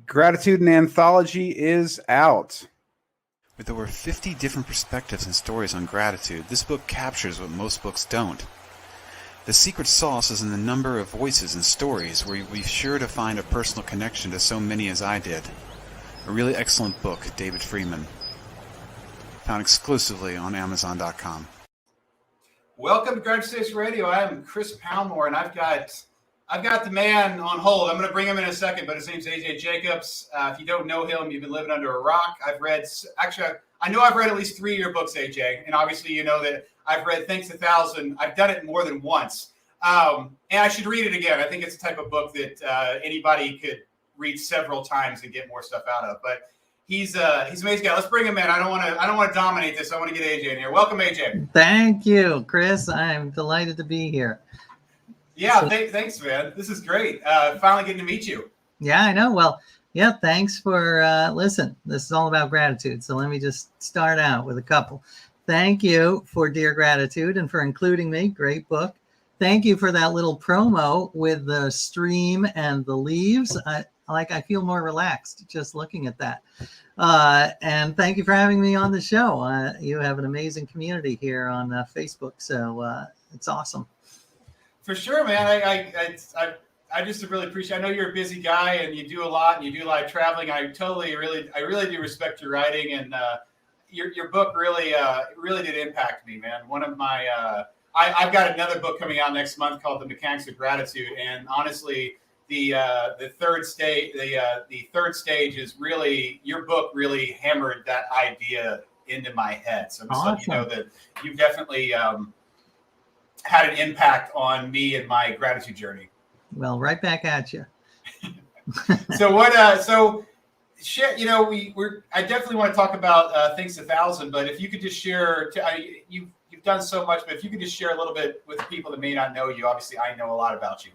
Gratitude, an anthology, is out. With over 50 different perspectives and stories on gratitude, this book captures what most books don't. The secret sauce is in the number of voices and stories where you'll be sure to find a personal connection to so many as I did. A really excellent book, David Freeman. Found exclusively on Amazon.com. Welcome to Gratitude Station Radio. I am Chris Palmore, and I've got the man on hold. I'm going to bring him in a second, but his name's A.J. Jacobs. If you don't know him, you've been living under a rock. I know I've read at least 3 of your books, A.J., and obviously you know that I've read Thanks 1,000. I've done it more than once, and I should read it again. I think it's the type of book that anybody could read several times and get more stuff out of. But he's an amazing guy. Let's bring him in. I don't want to dominate this. I want to get A.J. in here. Welcome, A.J. Thank you, Chris. I'm delighted to be here. Yeah, thanks, man. This is great. Finally getting to meet you. Yeah, I know. Well, yeah, thanks for listen. This is all about gratitude. So let me just start out with a couple. Thank you for Dear Gratitude and for including me. Great book. Thank you for that little promo with the stream and the leaves. I feel more relaxed just looking at that. And thank you for having me on the show. You have an amazing community here on Facebook, so it's awesome. For sure, man. I just really appreciate. I know you're a busy guy and you do a lot and you do a lot of traveling. I really do respect your writing, and your book really did impact me, man. One of my I've got another book coming out next month called The Mechanics of Gratitude, and honestly, the third stage is really, your book really hammered that idea into my head. So I'm just letting you know that you've definitely had an impact on me and my gratitude journey. Well, right back at you. So share, I definitely want to talk about Thanks 1,000, but if you could just share, you've done so much, but if you could just share a little bit with people that may not know you. Obviously, I know a lot about you.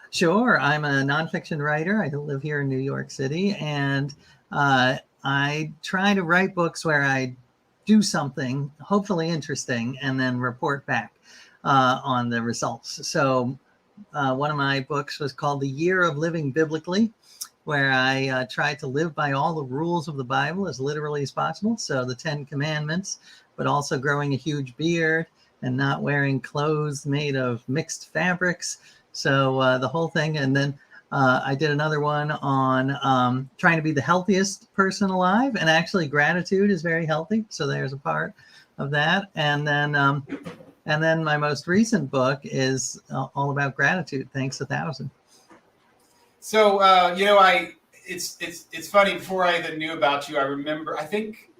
Sure. I'm a nonfiction writer. I live here in New York City, and I try to write books where I do something hopefully interesting and then report back on the results. So one of my books was called The Year of Living Biblically, where I tried to live by all the rules of the Bible as literally as possible. So the 10 Commandments, but also growing a huge beard and not wearing clothes made of mixed fabrics. So the whole thing. And then I did another one on trying to be the healthiest person alive. And actually gratitude is very healthy. So there's a part of that. And then my most recent book is all about gratitude. Thanks 1,000. So, it's funny. Before I even knew about you, I remember, I think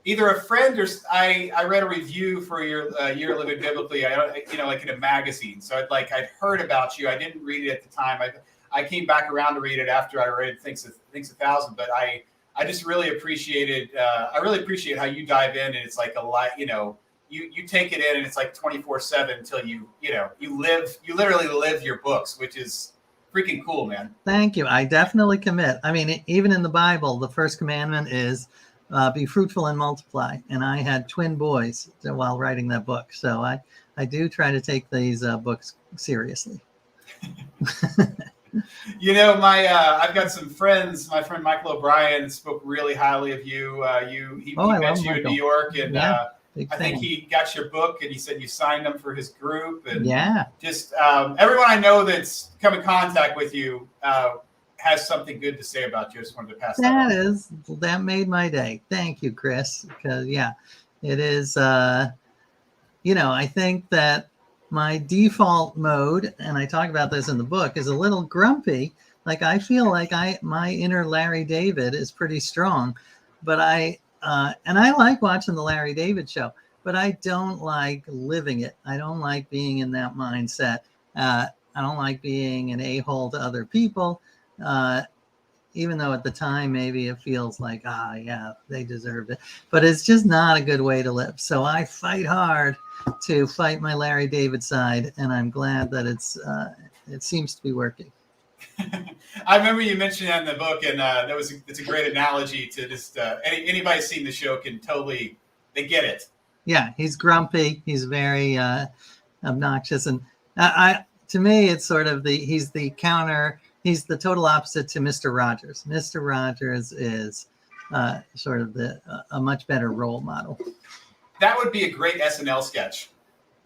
either a friend or I read a review for your Year Living Biblically, like in a magazine. So I'd heard about you. I didn't read it at the time. I came back around to read it after I read Thanks 1,000. But I just really appreciated. I really appreciate how you dive in, and it's like a lot. You take it in, and it's like 24/7 until you literally live your books, which is freaking cool, man. Thank you. I definitely commit. I mean, even in the Bible, the first commandment is be fruitful and multiply. And I had twin boys while writing that book. So I do try to take these books seriously. I've got some friends. My friend Michael O'Brien spoke really highly of you. He met you in New York, and I think he got your book, and he said you signed him for his group. And just everyone I know that's come in contact with you has something good to say about you. I just wanted to pass that on. That made my day. Thank you, Chris. Because it is. I think that my default mode, and I talk about this in the book, is a little grumpy. Like I feel like my inner Larry David is pretty strong, but I like watching the Larry David show, but I don't like living it. I don't like being in that mindset. I don't like being an a-hole to other people. Even though at the time maybe it feels like, they deserved it, but it's just not a good way to live. So I fight hard to fight my Larry David side, and I'm glad that it seems to be working. I remember you mentioned that in the book, and it's a great analogy to just anybody seen the show can totally, they get it. Yeah, he's grumpy. He's very obnoxious, and to me, it's sort of he's the counter he's the total opposite to Mr. Rogers. Mr. Rogers is sort of a much better role model. That would be a great SNL sketch.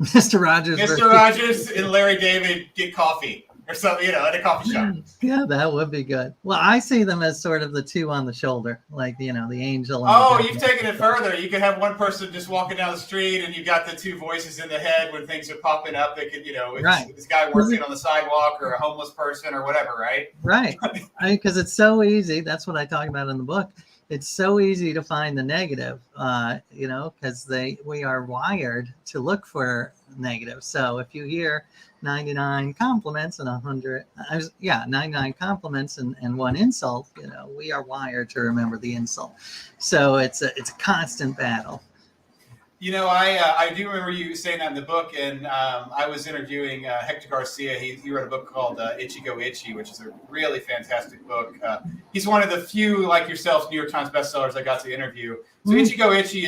Mr. Rogers. Mr. Rogers and Larry David get coffee or something, at a coffee shop. Yeah, that would be good. Well, I see them as sort of the two on the shoulder, like, the angel. Oh, you've taken it further. You could have one person just walking down the street and you got the two voices in the head when things are popping up. They could, right. This guy working on the sidewalk or a homeless person or whatever, right? Right. Because it's so easy. That's what I talk about in the book. It's so easy to find the negative, because we are wired to look for negative. So if you hear 99 compliments and 99 compliments and one insult, we are wired to remember the insult. So it's a constant battle. I do remember you saying that in the book, and I was interviewing Hector Garcia. He wrote a book called Itchy Go Itchy, which is a really fantastic book. He's one of the few, like yourself, New York Times bestsellers I got to interview. So Itchy Go Itchy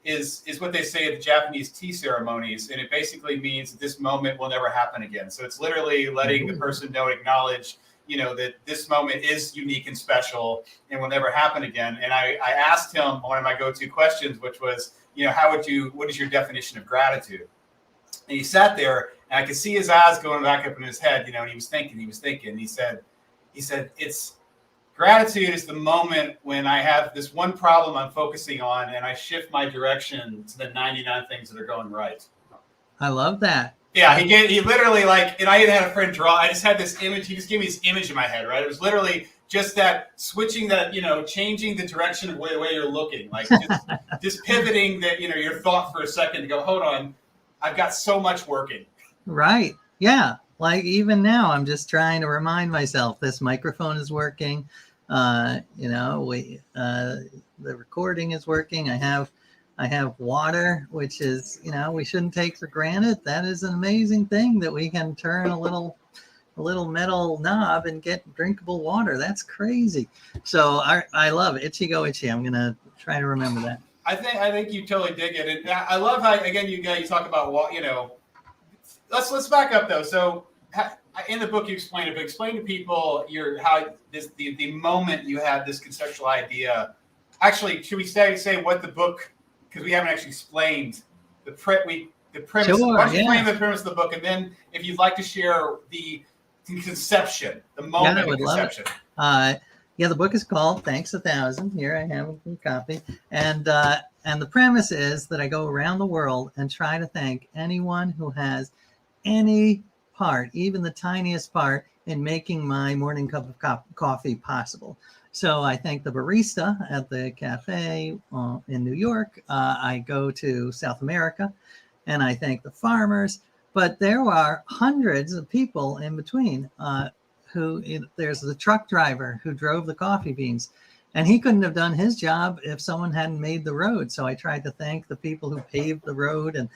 is what they say at the Japanese tea ceremonies, and it basically means that this moment will never happen again. So it's literally letting the person know and acknowledge, that this moment is unique and special and will never happen again. And I asked him one of my go-to questions, which was, what is your definition of gratitude? And he sat there and I could see his eyes going back up in his head, and he was thinking, he said, it's gratitude is the moment when I have this one problem I'm focusing on and I shift my direction to the 99 things that are going right. I love that. Yeah, he literally and I had a friend draw. I just had this image. He just gave me this image in my head, right? It was literally just that switching that, changing the direction of the way you're looking, like just pivoting that, your thought for a second to go, hold on, I've got so much working. Right. Yeah. Like even now, I'm just trying to remind myself this microphone is working. The recording is working. I have water, which is, we shouldn't take for granted. That is an amazing thing that we can turn a little metal knob and get drinkable water. That's crazy. So I love Itchy Go Itchy. I'm going to try to remember that. I think you totally dig it. And I love how, again, you talk about, let's back up though. So in the book you explain it, but explain to people the moment you had this conceptual idea. Actually, should we say what the book, because we haven't actually explained the premise. Sure, why don't you explain the premise of the book, and then if you'd like to share the conception, the moment of conception. The book is called Thanks 1,000. Here I have a copy. And the premise is that I go around the world and try to thank anyone who has any part, even the tiniest part, in making my morning cup of coffee possible. So I thank the barista at the cafe in New York. I go to South America and I thank the farmers. But there are hundreds of people in between there's the truck driver who drove the coffee beans, and he couldn't have done his job if someone hadn't made the road. So I tried to thank the people who paved the road and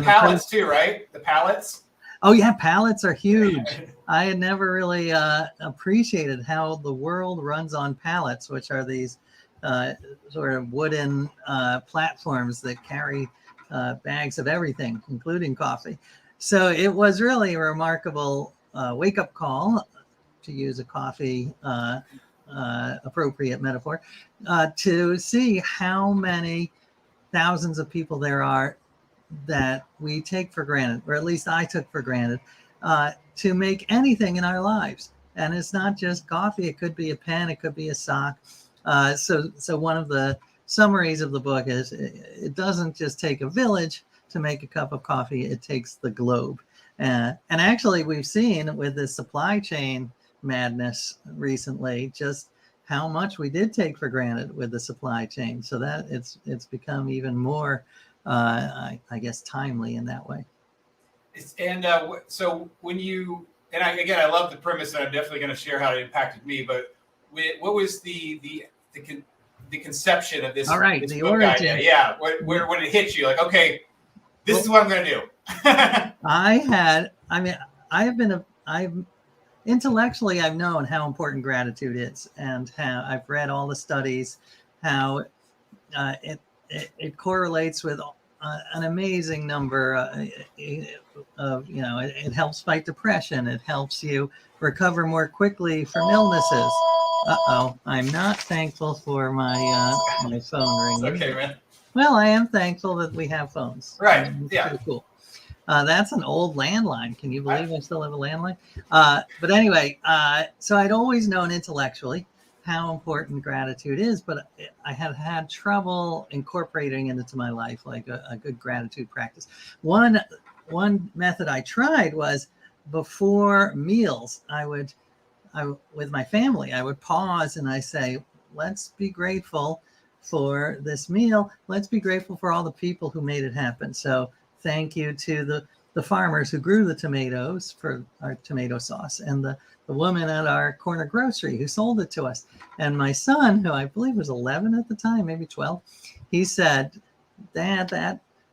pallets too, right? The pallets. Oh yeah, pallets are huge. I had never really appreciated how the world runs on pallets, which are these sort of wooden platforms that carry bags of everything, including coffee. So it was really a remarkable wake-up call, to use a coffee appropriate metaphor, to see how many thousands of people there are that we take for granted, or at least I took for granted, to make anything in our lives. And it's not just coffee. It could be a pen. It could be a sock. So one of the summaries of the book is it doesn't just take a village to make a cup of coffee. It takes the globe. And actually, we've seen with the supply chain madness recently just how much we did take for granted with the supply chain. So that it's become even more, I guess, timely in that way. And so when I love the premise, and I'm definitely going to share how it impacted me. But what was the conception of this? All right, this the book origin. Idea? Yeah, when it hit you, like, okay, this is what I'm going to do. Intellectually, I've known how important gratitude is, and how I've read all the studies, how it correlates with an amazing number of, it helps fight depression. It helps you recover more quickly from illnesses. Uh-oh, I'm not thankful for my phone It's ringing. okay, man. Well, I am thankful that we have phones. Right. It's Yeah. pretty cool. That's an old landline. Can you believe I still have a landline? But anyway, so I'd always known intellectually how important gratitude is, but I had had trouble incorporating it into my life, like a good gratitude practice. One method I tried was before meals, with my family, I would pause and I say, let's be grateful for this meal. Let's be grateful for all the people who made it happen. So thank you to the farmers who grew the tomatoes for our tomato sauce, and the woman at our corner grocery who sold it to us. And my son, who I believe was 11 at the time, maybe 12, he said, Dad,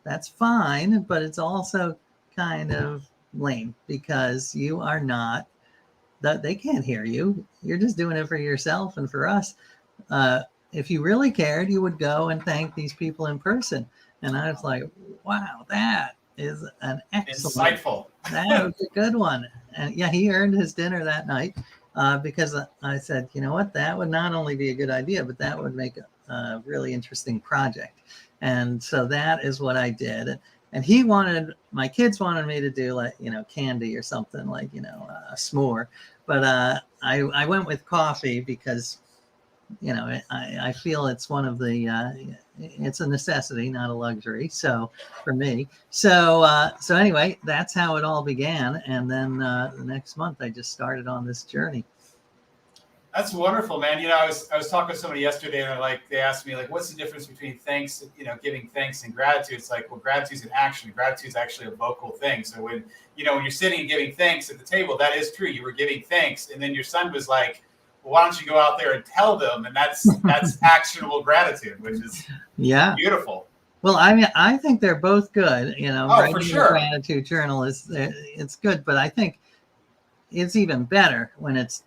that's fine, but it's also kind of lame because you are not, that they can't hear you. You're just doing it for yourself and for us. If you really cared, you would go and thank these people in person. And I was like, wow, that is an excellent, insightful. That was a good one. And yeah, he earned his dinner that night because I said, you know what, that would not only be a good idea, but that would make a really interesting project. And so that is what I did. And my kids wanted me to do like, candy or something like, a s'more. But I went with coffee because, I feel it's one of the, it's a necessity, not a luxury. So for me, so anyway, that's how it all began. And then the next month I just started on this journey. That's wonderful, man. I was talking to somebody yesterday, and they asked me, what's the difference between thanks, giving thanks and gratitude? It's like, well, gratitude's an action. Gratitude's actually a vocal thing. So when you're sitting and giving thanks at the table, that is true. You were giving thanks, and then your son was like, well, why don't you go out there and tell them? And that's actionable gratitude, which is beautiful. Well, I mean, I think they're both good. Writing for sure. A gratitude journal it's good, but I think it's even better when it's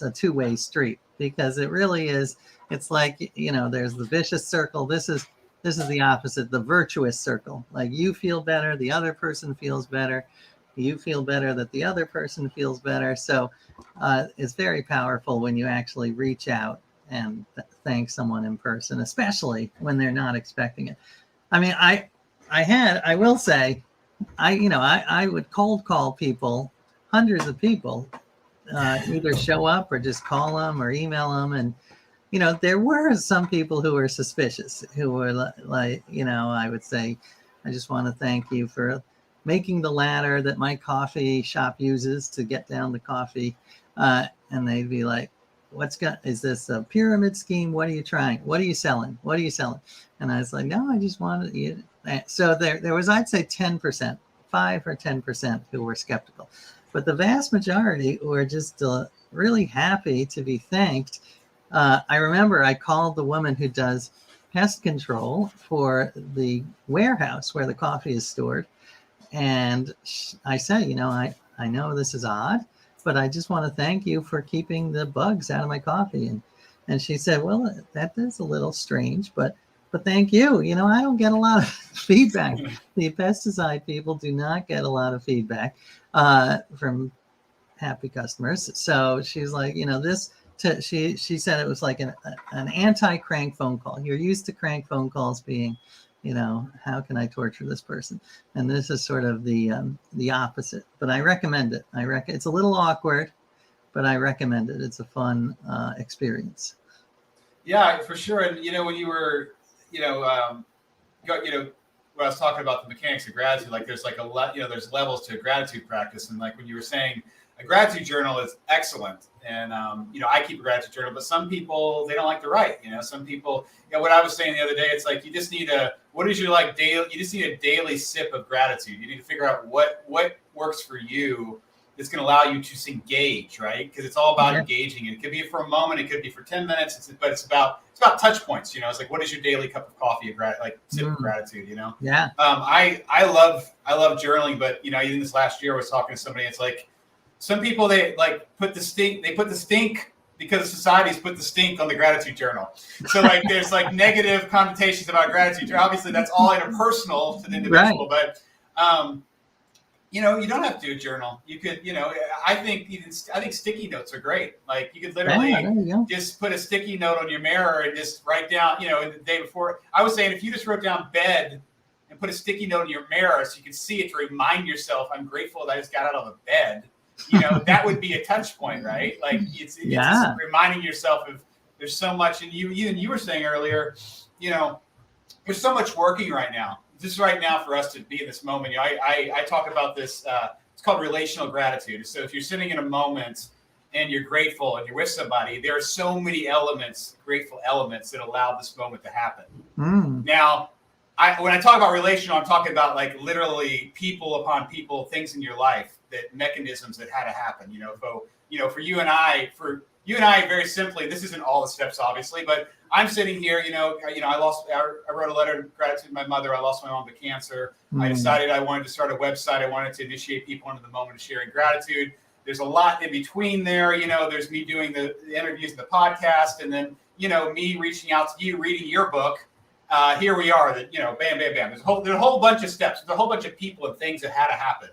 a two-way street, because it really is. It's like, there's the vicious circle. This is the opposite, the virtuous circle. Like, you feel better, the other person feels better, you feel better, that the other person feels better. So it's very powerful when you actually reach out and thank someone in person, especially when they're not expecting it. I mean, I will say, I would cold call people, hundreds of people, either show up or just call them or email them. And, there were some people who were suspicious, who were like, I would say, I just want to thank you for making the ladder that my coffee shop uses to get down the coffee. And they'd be like, is this a pyramid scheme? What are you trying? What are you selling? What are you selling? And I was like, no, I just wanted you. So there was, I'd say 10%, 5 or 10% who were skeptical. But the vast majority were just really happy to be thanked. I remember I called the woman who does pest control for the warehouse where the coffee is stored. And I said, I know this is odd, but I just want to thank you for keeping the bugs out of my coffee. And she said, well, that is a little strange, but thank you. I don't get a lot of feedback. The pesticide people do not get a lot of feedback from happy customers. So she's like, she said it was like an anti-crank phone call. You're used to crank phone calls being, how can I torture this person? And this is sort of the opposite. But I recommend it. It's a little awkward, but I recommend it. It's a fun experience. Yeah, for sure. And when you were, when I was talking about the mechanics of gratitude, like there's like there's levels to a gratitude practice, and like when you were saying, a gratitude journal is excellent. And, I keep a gratitude journal, but some people, they don't like to write. Some people, what I was saying the other day, it's like, you just need you just need a daily sip of gratitude. You need to figure out what works for you that's going to allow you to engage, right? Because it's all about engaging. It could be for a moment, it could be for 10 minutes, but it's about touch points. It's like, what is your daily cup of coffee of sip of gratitude? Yeah. I love journaling, but even this last year I was talking to somebody. It's like, some people, they put the stink because society's put the stink on the gratitude journal. So like there's like negative connotations about gratitude. Obviously that's all interpersonal to the individual, Right. but you know, you don't have to do a journal. You could, you know, I think sticky notes are great. Like you could literally Yeah, there you go. just put a sticky note on your mirror and just write down, you know, the day before. I was saying if you just wrote down bed and put a sticky note in your mirror so you can see it to remind yourself, I'm grateful that I just got out of the bed. You know, that would be a touch point, right? Like it's just reminding yourself of there's so much. And you were saying earlier, you know, there's so much working right now. Just right now for us to be in this moment. You know, I talk about this. It's called relational gratitude. So if you're sitting in a moment and you're grateful and you're with somebody, there are so many elements, grateful elements that allow this moment to happen. Now, when I talk about relational, I'm talking about like literally people upon people, things in your life, that mechanisms that had to happen. For you and I, very simply, this isn't all the steps, obviously, but I'm sitting here, I wrote a letter of gratitude to my mother. I lost my mom to cancer. I decided I wanted to start a website. I wanted to initiate people into the moment of sharing gratitude. There's a lot in between there. There's me doing the interviews and the podcast, and then, me reaching out to you, reading your book. Here we are, that, bam, bam, bam. There's a whole bunch of steps. There's a whole bunch of people and things that had to happen.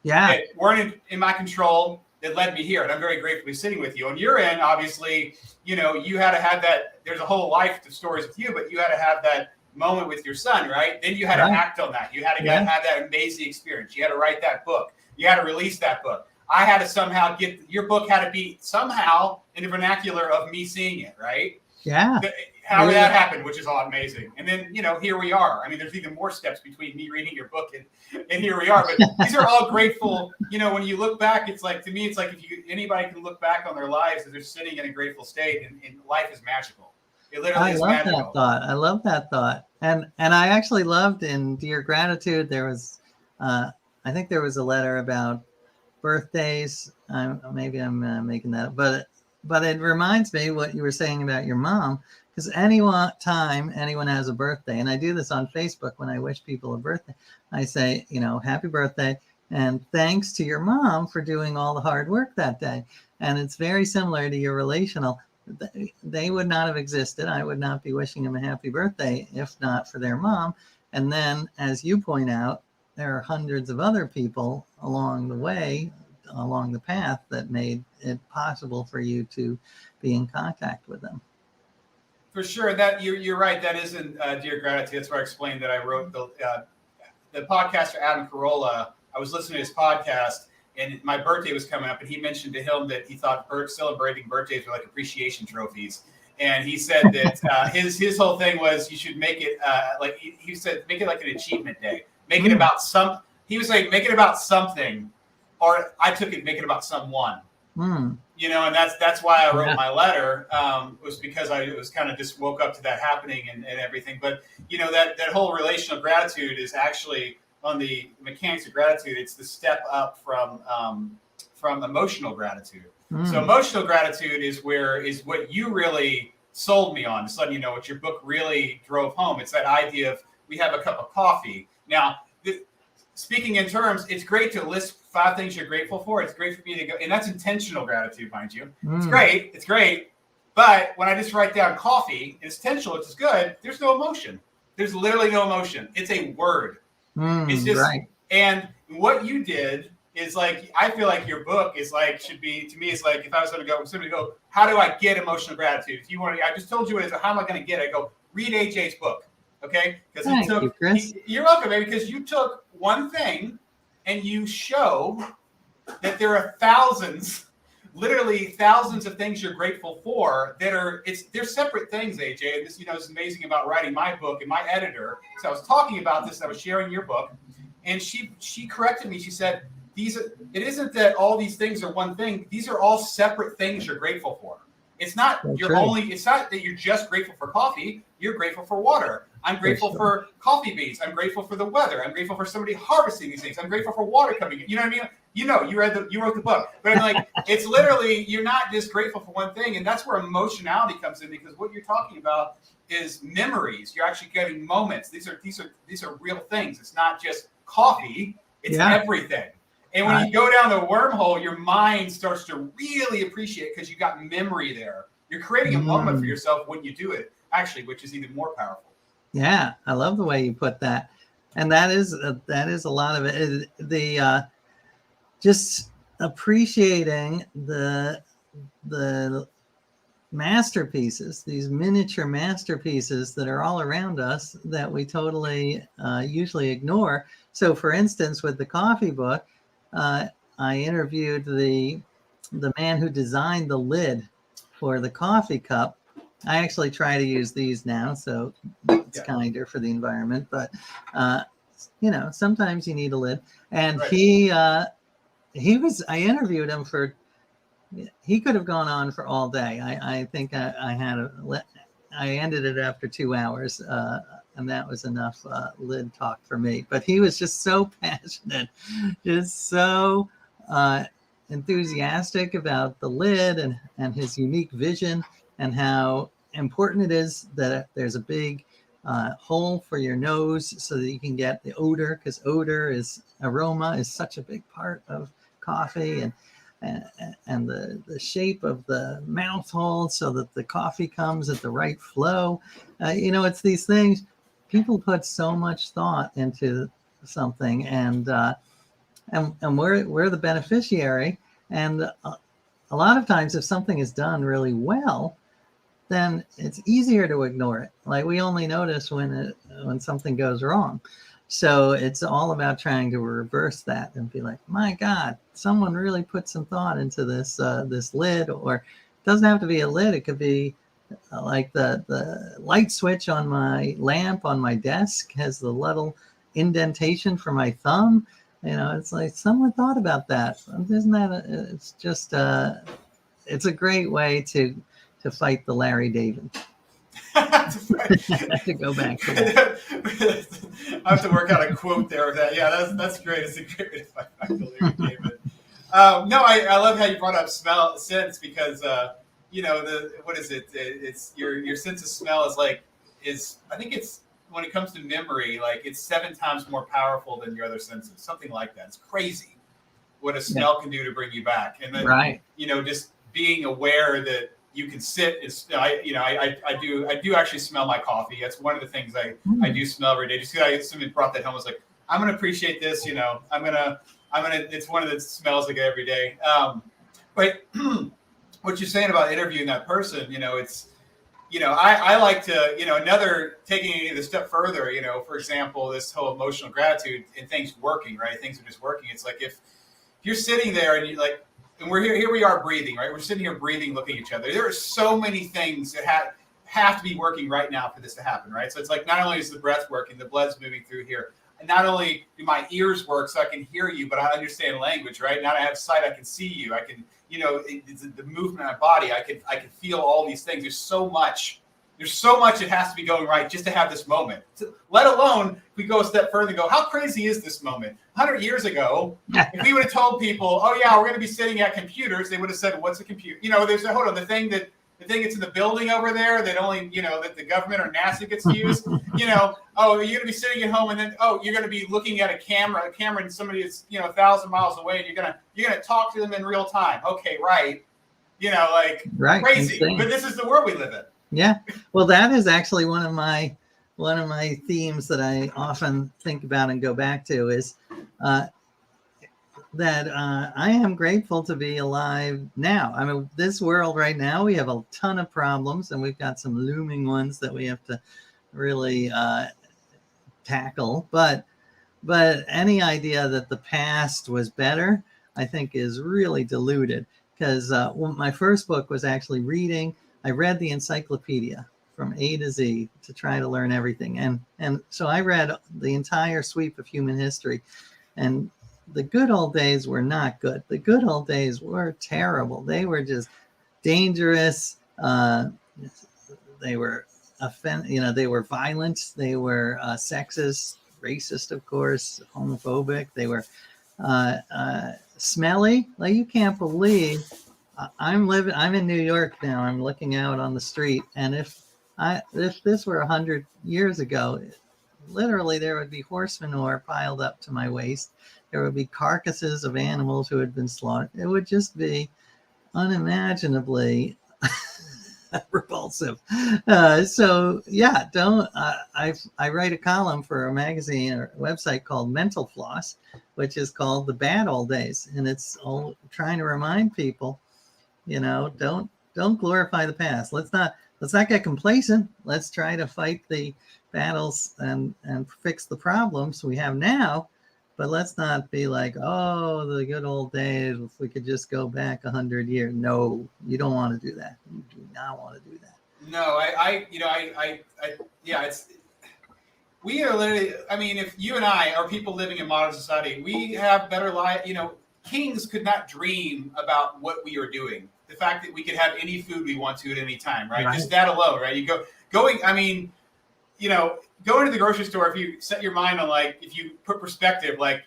Yeah. That weren't in my control, that led me here. And I'm very grateful to be sitting with you. On your end, obviously, you had to have that. There's a whole life of stories with you, but you had to have that moment with your son, right? Then you had to act on that. You had to have that amazing experience. You had to write that book. You had to release that book. I had to somehow your book had to be somehow in the vernacular of me seeing it, right? Yeah. However that happened, which is all amazing. And then, here we are. I mean, there's even more steps between me reading your book and here we are. But these are all grateful. When you look back, it's like, to me, it's like anybody can look back on their lives as they're sitting in a grateful state, and life is magical. It literally is magical. I love that thought. And I actually loved in Dear Gratitude, there was, I think there was a letter about birthdays. Maybe I'm making that up, but it reminds me what you were saying about your mom. Because anytime anyone has a birthday, and I do this on Facebook when I wish people a birthday, I say, happy birthday, and thanks to your mom for doing all the hard work that day. And it's very similar to your relational. They would not have existed. I would not be wishing them a happy birthday if not for their mom. And then, as you point out, there are hundreds of other people along the way, along the path, that made it possible for you to be in contact with them. For sure, that you're right. That isn't Dear Gratitude. That's where I explained that I wrote the podcaster Adam Carolla. I was listening to his podcast, and my birthday was coming up, and he mentioned to him that he thought celebrating birthdays were like appreciation trophies. And he said that his whole thing was you should make it like he said, make it like an achievement day. Make it about he was like, make it about something, or I took it, make it about someone. And that's why I wrote my letter, was because I was kind of just woke up to that happening and everything. But, that whole relational gratitude is actually on the mechanics of gratitude. It's the step up from emotional gratitude. So emotional gratitude is what you really sold me on. Just letting you know what your book really drove home. It's that idea of we have a cup of coffee. Now, speaking in terms, it's great to list 5 things you're grateful for. It's great for me to go, and that's intentional gratitude, mind you. It's great. But when I just write down coffee, it's intentional, it's good, there's no emotion. There's literally no emotion. It's a word. It's just, and what you did is like, I feel like your book is like, should be, to me, it's like, if I was going to go, somebody go, how do I get emotional gratitude? If you want to, I just told you what it is, how am I going to get it? I go, read AJ's book. Okay? Because you're welcome, baby, because you took one thing and you show that there are literally thousands of things you're grateful for they're separate things, AJ. And this, is amazing about writing my book and my editor. So I was talking about this, I was sharing your book, and she corrected me. She said, it isn't that all these things are one thing. These are all separate things you're grateful for. It's not it's not that you're just grateful for coffee. You're grateful for water. I'm grateful for coffee beans. I'm grateful for the weather. I'm grateful for somebody harvesting these things. I'm grateful for water coming in. You know what I mean? You wrote the book. But I'm like, it's literally, you're not just grateful for one thing. And that's where emotionality comes in, because what you're talking about is memories. You're actually getting moments. These are real things. It's not just coffee. It's everything. And when you go down the wormhole, your mind starts to really appreciate because you got memory there. You're creating a moment for yourself when you do it, actually, which is even more powerful. Yeah, I love the way you put that, and that is a lot of it. The just appreciating the masterpieces, these miniature masterpieces that are all around us that we totally usually ignore. So, for instance, with the coffee book, I interviewed the man who designed the lid for the coffee cup. I actually try to use these now, so it's kinder for the environment. But sometimes you need a lid. And I interviewed him for. He could have gone on for all day. I think I ended it after 2 hours, and that was enough lid talk for me. But he was just so passionate, just so enthusiastic about the lid and his unique vision and how important it is that there's a big hole for your nose so that you can get the odor, because aroma is such a big part of coffee, and the shape of the mouth hole so that the coffee comes at the right flow. It's these things. People put so much thought into something, and we're the beneficiary. And a lot of times, if something is done really well, then it's easier to ignore it. Like, we only notice when something goes wrong. So it's all about trying to reverse that and be like, my God, someone really put some thought into this lid. Or it doesn't have to be a lid. It could be like the light switch on my lamp on my desk has the little indentation for my thumb. It's like someone thought about that. Isn't that? It's just it's a great way to fight the Larry David. To go back to that. I have to work out a quote there with that. Yeah, that's great. It's a great way to fight the Larry David. No, I love how you brought up sense, because what is it? It's your sense of smell is I think it's, when it comes to memory, like, it's 7 times more powerful than your other senses. Something like that. It's crazy what a smell can do to bring you back. And then just being aware that you can sit. I do actually smell my coffee. That's one of the things I do smell every day. Just because somebody brought that home, I was like, I'm gonna appreciate this. I'm gonna. It's one of the smells I get every day. But what you're saying about interviewing that person, it's, I like to, another, taking it a step further. For example, this whole emotional gratitude and things working, right? Things are just working. It's like if you're sitting there and you like. And we're here we are breathing, right? We're sitting here breathing, looking at each other. There are so many things that have to be working right now for this to happen, right? So it's like, not only is the breath working, the blood's moving through here. And not only do my ears work so I can hear you, but I understand language, right? Now I have sight, I can see you. I can, it's the movement of my body. I can feel all these things. There's so much that has to be going right just to have this moment. Let alone, if we go a step further and go, how crazy is this moment? 100 years ago, if we would have told people, oh yeah, we're going to be sitting at computers, they would have said, what's a computer? There's hold on, the thing that's in the building over there that only, that the government or NASA gets to use. Oh, you're going to be sitting at home, and then, you're going to be looking at a camera, and somebody is, 1,000 miles away, and you're going to talk to them in real time. Okay, right. Crazy. Insane. But this is the world we live in. Yeah. Well, that is actually one of my themes that I often think about and go back to is that I am grateful to be alive now. I mean, this world right now, we have a ton of problems, and we've got some looming ones that we have to really tackle. But any idea that the past was better, I think, is really diluted, because my first book was actually I read the encyclopedia from A to Z to try to learn everything. And so I read the entire sweep of human history, and the good old days were not good. The good old days were terrible. They were just dangerous. They were they were violent. They were sexist, racist, of course, homophobic. They were smelly. Like, you can't believe. I'm in New York now. I'm looking out on the street, and if this were 100 years ago, literally there would be horse manure piled up to my waist, There would be carcasses of animals who had been slaughtered. It would just be unimaginably repulsive. So yeah, don't. I write a column for a magazine or website called Mental Floss, which is called The Bad Old Days, and it's all trying to remind people, don't glorify the past. Let's not get complacent. Let's try to fight the battles and fix the problems we have now. But let's not be like, oh, the good old days, if we could just go back 100 years. No, you don't want to do that. You do not want to do that. No, yeah, we are literally, I mean, if you and I are people living in modern society, we have better life. Kings could not dream about what we are doing. The fact that we could have any food we want to at any time, right? Just that alone, right? Going to the grocery store, if you set your mind on, like, if you put perspective, like,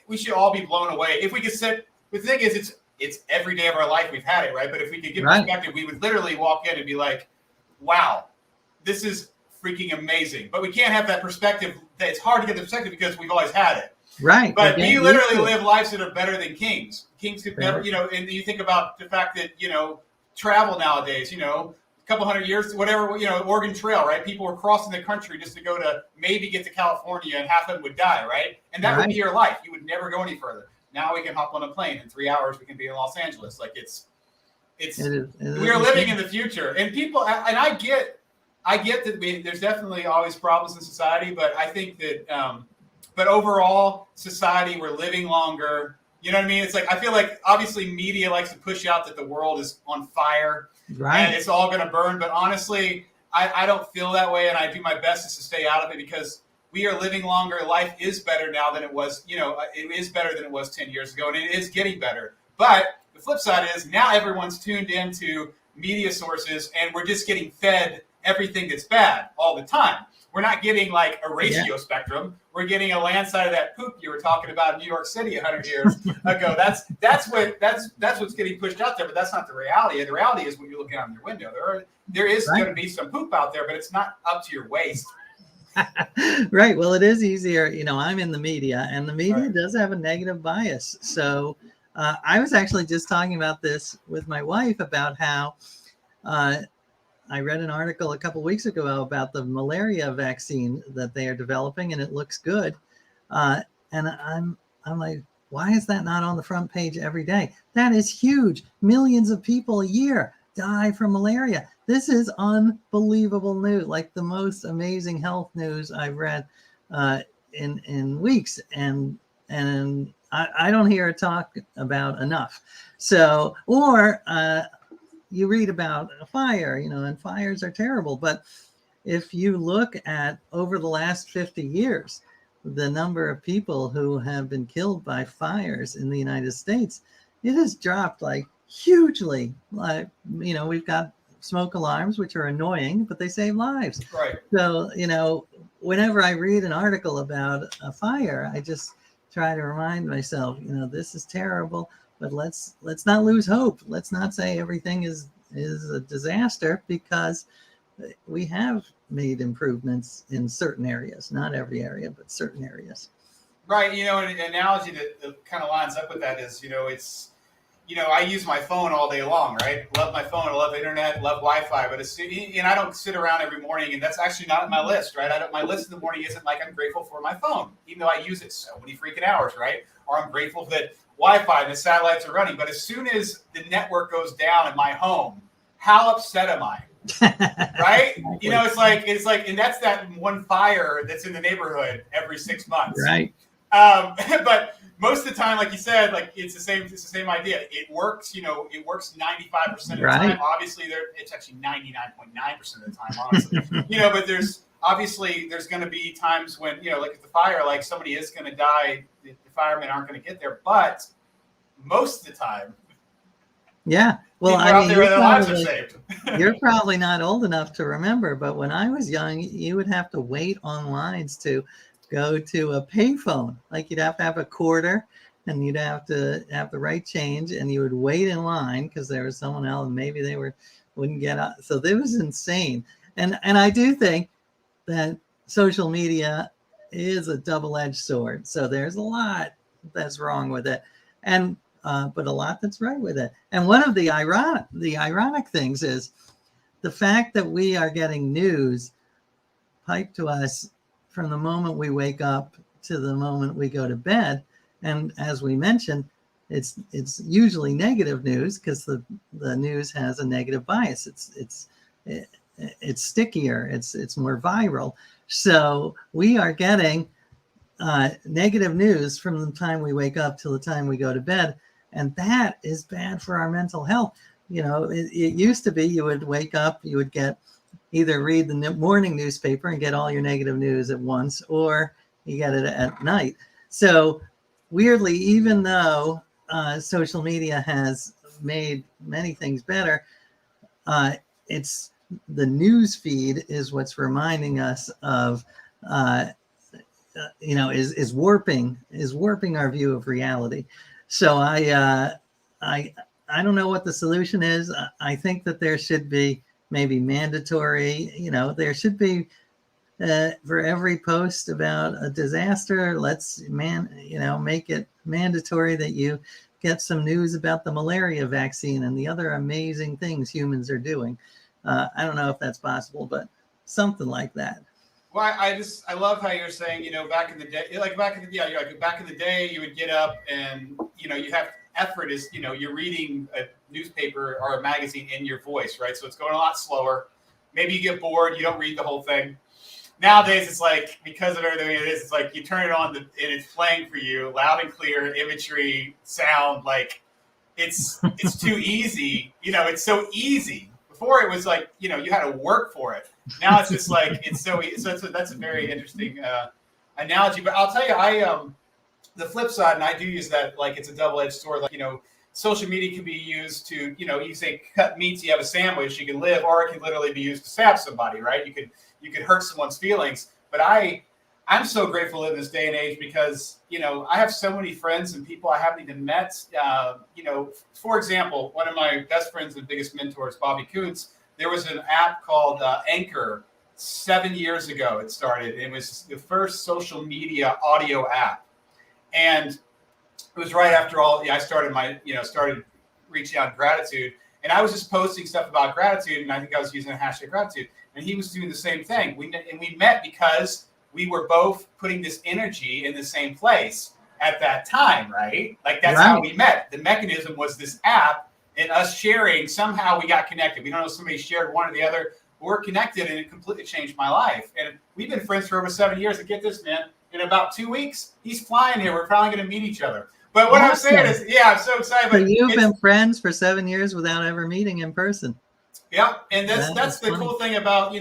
we should all be blown away. If we could the thing is, it's every day of our life we've had it, right? But if we could get perspective, we would literally walk in and be like, wow, this is freaking amazing. But we can't have that perspective. It's hard to get the perspective because we've always had it. Right. But we literally live lives that are better than kings. Kings could never, and you think about the fact that, travel nowadays, a couple hundred years, whatever, Oregon Trail, right? People were crossing the country just to go to maybe get to California, and half of them would die, right? And that would be your life. You would never go any further. Now we can hop on a plane. In 3 hours, we can be in Los Angeles. Like, we are living in the future. And people, and I get that there's definitely always problems in society, but I think that, but overall, society, we're living longer. You know what I mean? It's like, I feel like obviously media likes to push out that the world is on fire. Right. And it's all going to burn. But honestly, I don't feel that way. And I do my best to stay out of it because we are living longer. Life is better now than it was. It is better than it was 10 years ago. And it is getting better. But the flip side is now everyone's tuned into media sources and we're just getting fed everything that's bad all the time. We're not getting like a ratio spectrum. We're getting a landslide of that poop you were talking about in New York City 100 years ago. That's what's getting pushed out there, but that's not the reality. The reality is when you're looking out your window, there is going to be some poop out there, but it's not up to your waist. Right. Well, it is easier. I'm in the media, and the media does have a negative bias. So I was actually just talking about this with my wife about how I read an article a couple of weeks ago about the malaria vaccine that they are developing, and it looks good. And I'm like, why is that not on the front page every day? That is huge. Millions of people a year die from malaria. This is unbelievable news, like the most amazing health news I've read in weeks. And I don't hear it talked about enough. So, or you read about a fire, and fires are terrible. But if you look at over the last 50 years, the number of people who have been killed by fires in the United States, it has dropped like hugely. Like, we've got smoke alarms, which are annoying, but they save lives. Right. So, whenever I read an article about a fire, I just try to remind myself, this is terrible. But let's not lose hope. Let's not say everything is a disaster, because we have made improvements in certain areas, not every area, but certain areas. Right. An analogy that kind of lines up with that is, it's, I use my phone all day long, right? Love my phone. I love the internet, love Wi-Fi, but and I don't sit around every morning, and that's actually not on my list, right? My list in the morning isn't like I'm grateful for my phone, even though I use it so many freaking hours, right? Or I'm grateful that Wi-Fi and the satellites are running. But as soon as the network goes down in my home, how upset am I? Right? It's like, and that's that one fire that's in the neighborhood every 6 months. Right. But most of the time, like you said, like it's the same idea. It works, it works 95% of the time. Obviously it's actually 99.9% of the time, honestly. But there's going to be times when, like at the fire, like somebody is going to die. The firemen aren't going to get there, but most of the time, well, their lives are saved. You're probably not old enough to remember, but when I was young, you would have to wait on lines to go to a payphone. Like, you'd have to have a quarter, and you'd have to have the right change, and you would wait in line because there was someone else, and maybe they wouldn't get out. So it was insane. And I do think that social media is a double-edged sword. So there's a lot that's wrong with it, and but a lot that's right with it. And one of the ironic things is the fact that we are getting news piped to us from the moment we wake up to the moment we go to bed. And as we mentioned, it's usually negative news because the news has a negative bias. It's stickier. It's more viral. So we are getting negative news from the time we wake up till the time we go to bed, and that is bad for our mental health. You know, it used to be you would wake up, you would get either read the morning newspaper and get all your negative news at once, or you get it at night. So weirdly, even though social media has made many things better, it's the news feed is what's reminding us of is warping our view of reality. So I don't know what the solution is. I think that there should be maybe mandatory, there should be for every post about a disaster, make it mandatory that you get some news about the malaria vaccine and the other amazing things humans are doing. I don't know if that's possible, but something like that. Well, I love how you're saying, back in the day, back in the day, you would get up and, you have effort is, you're reading a newspaper or a magazine in your voice, right? So it's going a lot slower. Maybe you get bored. You don't read the whole thing. Nowadays, it's like, because of everything it is, it's like you turn it on and it's playing for you, loud and clear, imagery, sound, like it's too easy. It's so easy. Before it was like, you had to work for it. Now it's just like, it's so easy. So that's a very interesting analogy. But I'll tell you, the flip side, and I do use that like it's a double-edged sword. Like, social media can be used to, you say cut meats, you have a sandwich, you can live, or it can literally be used to stab somebody, right? You could hurt someone's feelings. But I'm so grateful in this day and age because, I have so many friends and people I haven't even met. For example, one of my best friends and biggest mentors, Bobby Kuntz, there was an app called Anchor 7 years ago. It started. It was the first social media audio app. And it was right after I started reaching out gratitude. And I was just posting stuff about gratitude. And I think I was using a hashtag gratitude. And he was doing the same thing. We met because we were both putting this energy in the same place at that time, right? Like that's how we met. The mechanism was this app and us sharing. Somehow we got connected. We don't know if somebody shared one or the other. We're connected and it completely changed my life. And we've been friends for over 7 years. And get this, man, in about 2 weeks, he's flying here. We're finally going to meet each other. But what I'm saying is, I'm so excited. So you've been friends for 7 years without ever meeting in person. Yeah. And that's the cool thing about,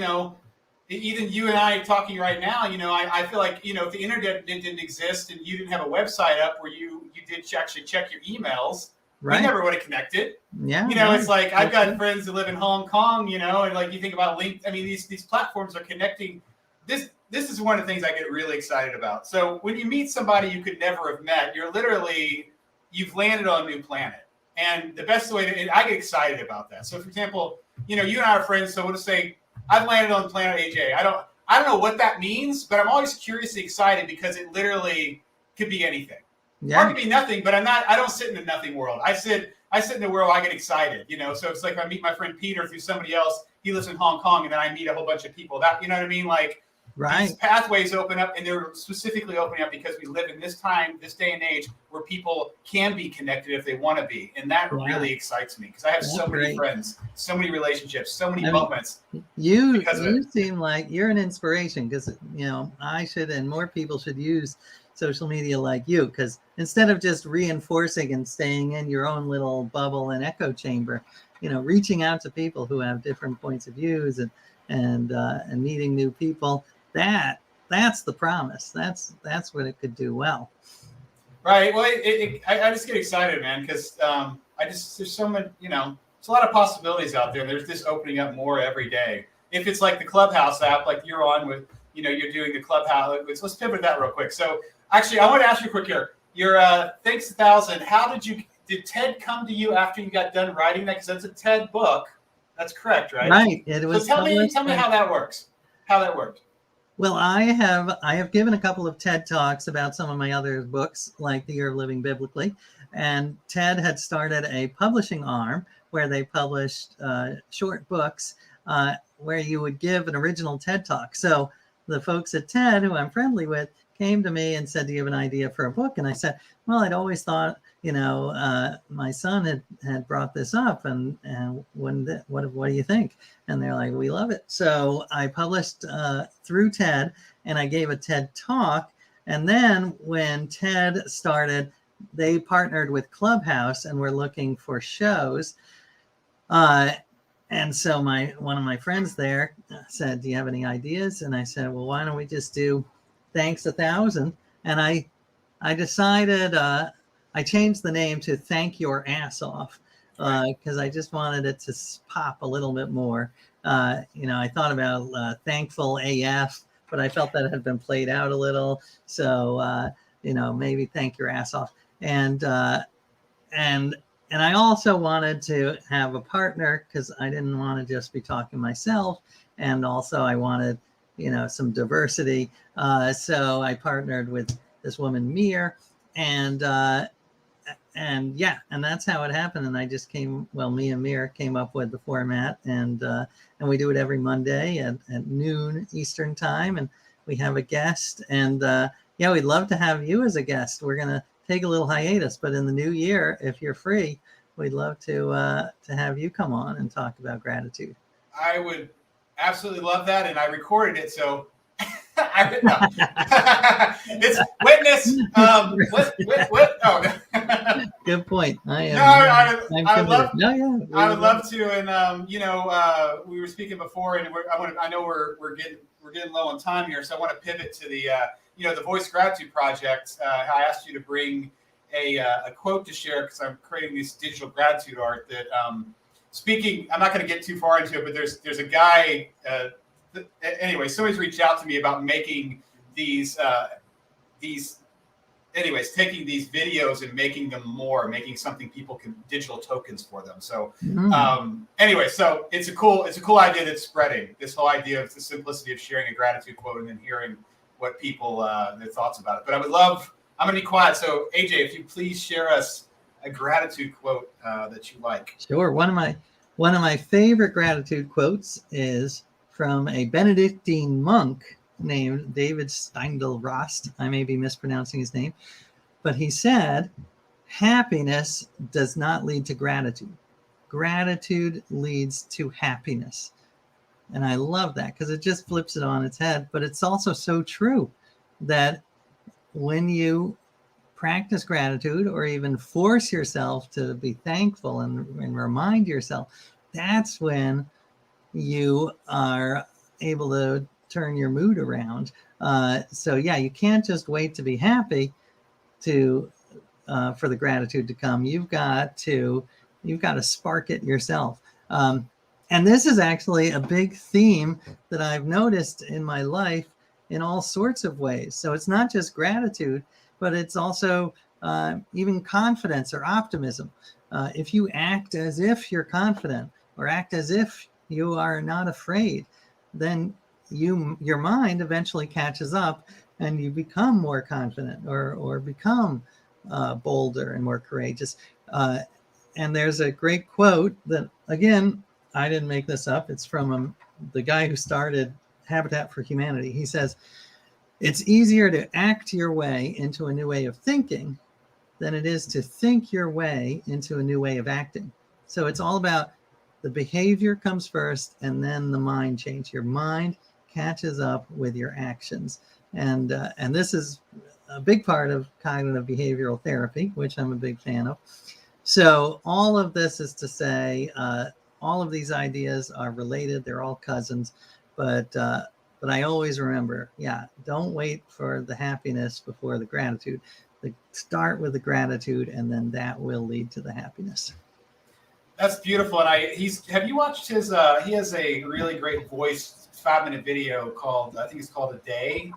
even you and I talking right now, I feel like, if the internet didn't exist and you didn't have a website up where you did actually check your emails, we never would have connected. Yeah. It's like I've got friends that live in Hong Kong, and like you think about LinkedIn. I mean, these platforms are connecting. This is one of the things I get really excited about. So when you meet somebody you could never have met, you've landed on a new planet. And the best way I get excited about that. So for example, you and I are friends. So we'll just say, I've landed on planet AJ. I don't know what that means, but I'm always curiously excited because it literally could be anything. Yeah. Or it could be nothing, but I don't sit in the nothing world. I sit in the world, I get excited, So it's like I meet my friend Peter through somebody else. He lives in Hong Kong, and then I meet a whole bunch of people. That, you know what I mean? Like these pathways open up, and they're specifically opening up because we live in this time, this day and age, where people can be connected if they want to be, and that really excites me because I have so many friends, so many relationships, so many moments. You seem like you're an inspiration because I should, and more people should use social media like you, because instead of just reinforcing and staying in your own little bubble and echo chamber, reaching out to people who have different points of views and meeting new people. That's the promise. That's what it could do well. Right. Well, I just get excited, man, because there's so many, there's a lot of possibilities out there. There's this opening up more every day. If it's like the Clubhouse app, like you're on with, you're doing the Clubhouse. Let's pivot that real quick. So actually, I want to ask you quick here. Your Thanks 1,000. How did Ted come to you after you got done writing that? Because that's a Ted book. That's correct, right? Right. It was. So tell me how that works. How that worked. Well, I have given a couple of TED Talks about some of my other books, like The Year of Living Biblically, and TED had started a publishing arm where they published short books where you would give an original TED Talk. So the folks at TED, who I'm friendly with, came to me and said, "Do you have an idea for a book?" And I said, "Well, I'd always thought, my son had brought this up, and what do you think?" And they're like, "We love it." So I published through TED, and I gave a TED Talk. And then when TED started, they partnered with Clubhouse and were looking for shows. And so one of my friends there said, "Do you have any ideas?" And I said, "Well, why don't we just do Thanks 1,000?" And I decided I changed the name to Thank Your Ass Off because I just wanted it to pop a little bit more. I thought about Thankful AF, but I felt that had been played out a little. So, maybe Thank Your Ass Off. And I also wanted to have a partner because I didn't want to just be talking myself. And also I wanted, some diversity. So I partnered with this woman, Mir, and that's how it happened. And I just me and Mir came up with the format, and we do it every Monday at noon Eastern time. And we have a guest, and we'd love to have you as a guest. We're going to take a little hiatus, but in the new year, if you're free, we'd love to have you come on and talk about gratitude. I would absolutely love that, and I recorded it, so it's witness. What? Oh, good point. I would love to, and we were speaking before, and I know we're getting low on time here, so I want to pivot to the the Voice Gratitude Project. I asked you to bring a quote to share because I'm creating this digital gratitude art that. Speaking, I'm not going to get too far into it, but there's a guy. Anyway, somebody's reached out to me about making these. Anyways, taking these videos and making making something people can digital tokens for them. So, anyway, so it's a cool idea that's spreading. This whole idea of the simplicity of sharing a gratitude quote and then hearing what people their thoughts about it. But I'm going to be quiet. So, AJ, if you please share us a gratitude quote that you like. Sure. One of my favorite gratitude quotes is from a Benedictine monk named David Steindl-Rast. I may be mispronouncing his name, but he said, "Happiness does not lead to gratitude. Gratitude leads to happiness." And I love that because it just flips it on its head. But it's also so true that when you practice gratitude or even force yourself to be thankful and remind yourself, that's when you are able to turn your mood around. You can't just wait to be happy for the gratitude to come. You've got to spark it yourself. And this is actually a big theme that I've noticed in my life in all sorts of ways. So it's not just gratitude, but it's also even confidence or optimism. If you act as if you're confident or act as if you are not afraid, then your mind eventually catches up and you become more confident or become bolder and more courageous. And there's a great quote that, again, I didn't make this up. It's from the guy who started Habitat for Humanity. He says, "It's easier to act your way into a new way of thinking than it is to think your way into a new way of acting." So it's all about the behavior comes first and then the mind change. Your mind catches up with your actions. And this is a big part of cognitive behavioral therapy, which I'm a big fan of. So all of this is to say, all of these ideas are related. They're all cousins, but I always remember, don't wait for the happiness before the gratitude. Start with the gratitude, and then that will lead to the happiness. That's beautiful. And have you watched his? He has a really great voice 5-minute video called, I think it's called A Day.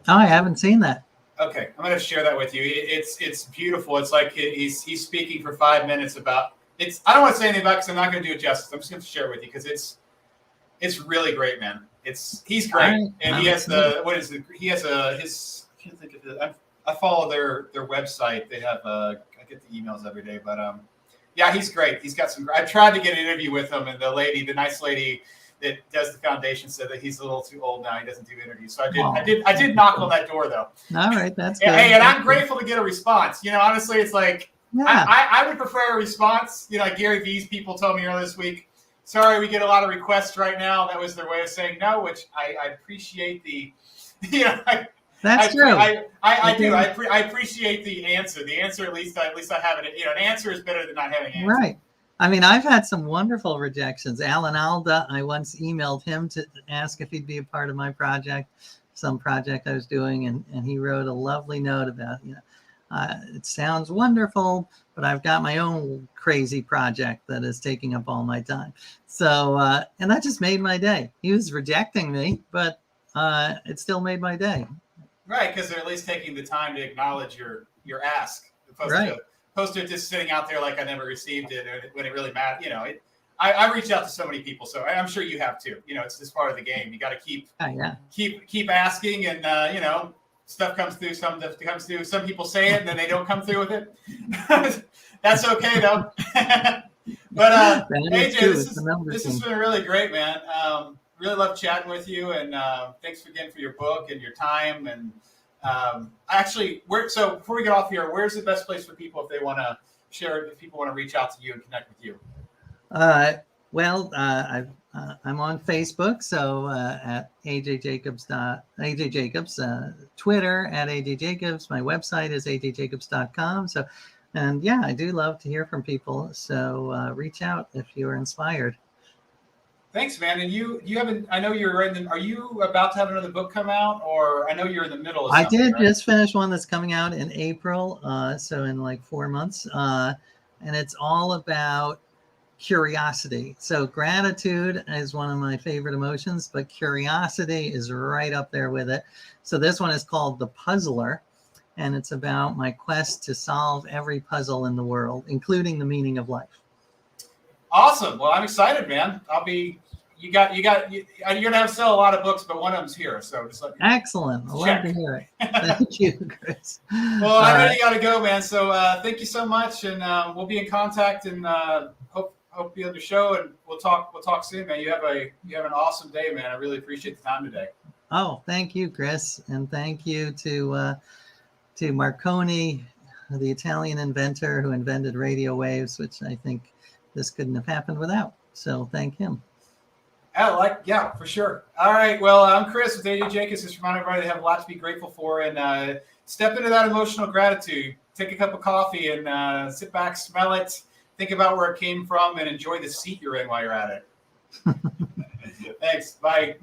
Oh, I haven't seen that. Okay, I'm going to share that with you. It's beautiful. It's like he's speaking for 5 minutes about it's. I don't want to say anything about it because I'm not going to do it justice. I'm just going to share it with you because It's really great, man. He's great, and he has I can't think of it. I follow their website. They have I get the emails every day, but yeah, he's great. He's got some. I've tried to get an interview with him, and the nice lady that does the foundation said that he's a little too old now. He doesn't do interviews. So I did knock on that door though. All right, that's good. Hey, and I'm grateful to get a response. Honestly, it's like I would prefer a response. Like Gary Vee's people told me earlier this week. Sorry, we get a lot of requests right now. That was their way of saying no, which I appreciate the. That's true. I do. I appreciate the answer. The answer, at least I have it. An answer is better than not having an answer. Right. I mean, I've had some wonderful rejections. Alan Alda, I once emailed him to ask if he'd be a part of my project, some project I was doing, and he wrote a lovely note about, it sounds wonderful, but I've got my own crazy project that is taking up all my time. So, and that just made my day. He was rejecting me, but it still made my day. Right, because they're at least taking the time to acknowledge your ask, opposed to just sitting out there like I never received it when it really mattered. I reached out to so many people, so I'm sure you have too. It's just part of the game. You got to keep asking, and stuff comes through. Some people say it, and then they don't come through with it. That's okay though. But AJ, this has been really great, man. Really love chatting with you, and thanks again for your book and your time. And so before we get off here, where's the best place for people if they want to share, if people want to reach out to you and connect with you? I'm on Facebook, so at AJ Jacobs, Twitter at AJ Jacobs. My website is ajjacobs.com. So, and yeah, I do love to hear from people. So reach out if you're inspired. Thanks, man. And you haven't, I know you're writing, are you about to have another book come out, or I know you're in the middle of something? I did just finish one that's coming out in April. So in like 4 months, and it's all about curiosity. So gratitude is one of my favorite emotions, but curiosity is right up there with it. So this one is called The Puzzler, and it's about my quest to solve every puzzle in the world, including the meaning of life. Awesome. Well, I'm excited, man. You're gonna have to sell a lot of books, but one of them's here. So just let me Excellent. I love to hear it. Thank you, Chris. Well, I know you got to go, man. So thank you so much, and we'll be in contact, and hope you on the show, and we'll talk soon, man. You have an awesome day, man. I really appreciate the time today. Oh, thank you, Chris, and thank you to Marconi, the Italian inventor who invented radio waves, which I think this couldn't have happened without. So thank him. Yeah, for sure. All right. Well, I'm Chris with AJ Jacobs. Just remind everybody they have a lot to be grateful for, and step into that emotional gratitude. Take a cup of coffee and sit back, smell it, think about where it came from, and enjoy the seat you're in while you're at it. Thanks. Bye.